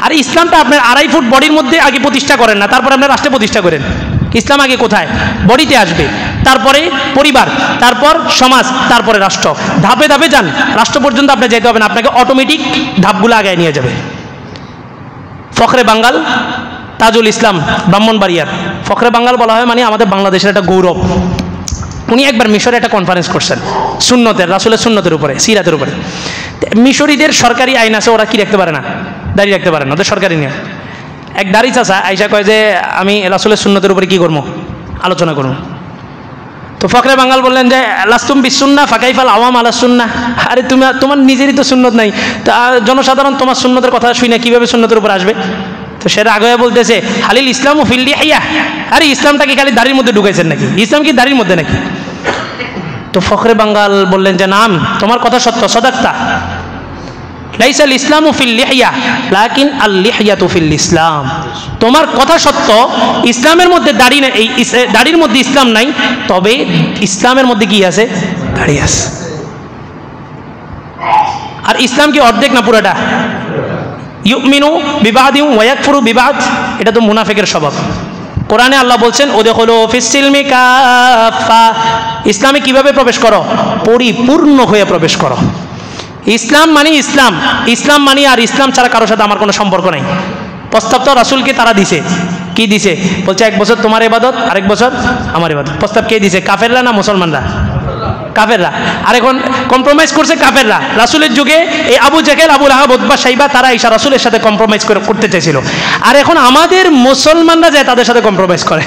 আর ইসলামটা আপনার 2.5 ফুট বডির মধ্যে আগে প্রতিষ্ঠা করেন না, তারপর আপনার রাষ্ট্রে প্রতিষ্ঠা করেন। ইসলাম আগে কোথায়? বডিতে আসবে, তারপরে পরিবার, তারপর সমাজ, তারপরে রাষ্ট্র। ধাপে ধাপে যান, রাষ্ট্র পর্যন্ত আপনি যেতে হবে না, আপনাকে অটোমেটিক ধাপগুলো আগে নিয়ে যাবে। ফখরে বাঙ্গাল তাজুল ইসলাম ব্রাহ্মণবাড়িয়ার, ফখরে বাঙ্গাল বলা হয় মানে আমাদের বাংলাদেশের একটা গৌরব। উনি একবার মিশরে একটা কনফারেন্স করছেন সুন্নতের, রাসূলের সুন্নতের উপরে, সিরাতের উপরে। মিশরীদের সরকারি আইন আছে, ওরা কি রাখতে পারে না, দাড়ি রাখতে পারে না, ওদের সরকারি নিয়ম। এক দাড়ি চাচা আইসা কয় যে আমি রাসূলের সুন্নতের উপরে কি করবো, আলোচনা করবো। তো ফখরে বাঙ্গাল বললেন যে লাস্তুম বিসুন্নাহ ফাকাইফাল আওয়াম আলা সুন্নাহ। আরে তুমি তোমার নিজেরই তো সুন্নত নাই, তা জনসাধারণ তোমার সুন্নতের কথা শুই না কিভাবে সুন্নতের উপর আসবে? তো সেটা আগে বলতেছে হালিল ইসলাম ও ফিল লিহিয়া। আরে ইসলামটা কি খালি দাড়ির মধ্যে ঢুকাইছেন নাকি? ইসলাম কি দাড়ির মধ্যে নাকি? তো ফখরে বাঙ্গাল বললেন যে নাম, তোমার কথা সত্য, সদাক্তা। লাইসাল ইসলামু ফিল লিহিয়া লাকিন আল লিহিয়াতু ফিল ইসলাম। তোমার কথা সত্য, ইসলামের মধ্যে দাড়ি নাই, এই দাড়ির মধ্যে ইসলাম নাই, তবে ইসলামের মধ্যে কি আছে? দাড়ি আছে। আর ইসলাম কি অর্ধেক না পুরোটা? ইউমিনু বিবাদিউ ওয়া ইয়াকফুরু বিবাদ, এটা তো মুনাফিকের স্বভাব। কোরআনে আল্লাহ বলছেন উদখুলু ফিস সিলমি কাফা, ইসলামে কিভাবে প্রবেশ করো? পরিপূর্ণ হয়ে প্রবেশ করো। ইসলাম মানে ইসলাম, ইসলাম মানে আর ইসলাম ছাড়া কারোর সাথে আমার কোনো সম্পর্ক নাই। প্রস্তাব তো রাসূলকে তারা দিছে, কি দিছে? বলছে 1 বছর তোমার ইবাদত, আরেক বছর আমার ইবাদত। প্রস্তাব কে দিছে? কাফেররা না মুসলমানরা? কাফেররা। আর এখন কম্প্রোমাইজ করছে কাফেররা। রাসূলের যুগে এই আবু জেহেল, আবু লাহাব, উতবা, শাইবা তারা ঈসা রাসূলের সাথে কম্প্রোমাইজ করতে চাইছিল। আর এখন আমাদের মুসলমানরা যায় তাদের সাথে কম্প্রোমাইজ করে।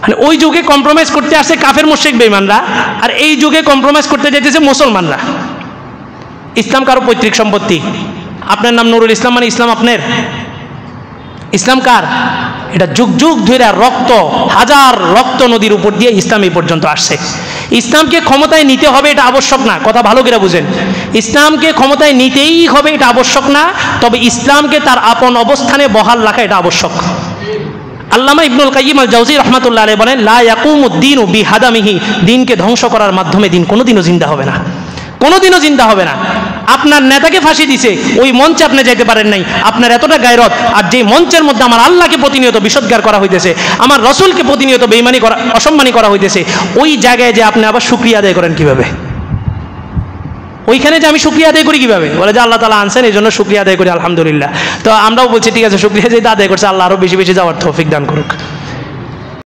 মানে ওই যুগে কম্প্রোমাইজ করতে আসছে কাফের মুশরিক বেঈমানরা, আর এই যুগে কম্প্রোমাইজ করতে যাইতেছে মুসলমানরা। ইসলাম কারো পৈতৃক সম্পত্তি। আপনার নাম নুরুল ইসলাম মানে ইসলাম আপনার? ইসলাম কার? এটা যুগ যুগ ধরে রক্ত, হাজার রক্ত নদীর উপর দিয়ে ইসলাম এই পর্যন্ত আসছে। ইসলামকে ক্ষমতায় নিতে হবে এটা আবশ্যক না, কথা ভালো করে বুঝেন। ইসলামকে ক্ষমতায় নিতেই হবে এটা আবশ্যক না, তবে ইসলামকে তার আপন অবস্থানে বহাল রাখা এটা আবশ্যক। আল্লামা ইবনুল কাইয়িম আল জাওজি রাহমাতুল্লাহ আলাইহি বলেন লা ইয়াকুমুদ্দীনু বিহাদামিহি, দিনকে ধ্বংস করার মাধ্যমে দিন কোনোদিনও জিন্দা হবে না, কোনোদিনও জিন্দা হবে না। আপনার নেতাকে ফাঁসি দিছে, ওই মঞ্চে আপনি যাইতে পারেন নাই, আপনার এতটা গায়রত। আর যে মঞ্চের মধ্যে আমার আল্লাহকে প্রতিনিয়ত বিসৎগার করা হইতেছে, আমার রসুলকে প্রতিনিয়ত বেঈমানি করা, অসম্মানী করা হইতেছে, ওই জায়গায় যে আপনি আবার শুকরিয়া আদায় করেন কিভাবে? ওইখানে যে আমি শুকরিয়া আদায় করি কিভাবে? বলে যে আল্লাহ তাআলা আনছেন এই জন্য শুকরিয়া আদায় করি, আলহামদুলিল্লাহ। তো আমরাও বলছি ঠিক আছে, শুকরিয়া যেটা আদায় করছে, আল্লাহ আরো বেশি বেশি যাওয়ার তৌফিক দান করুক।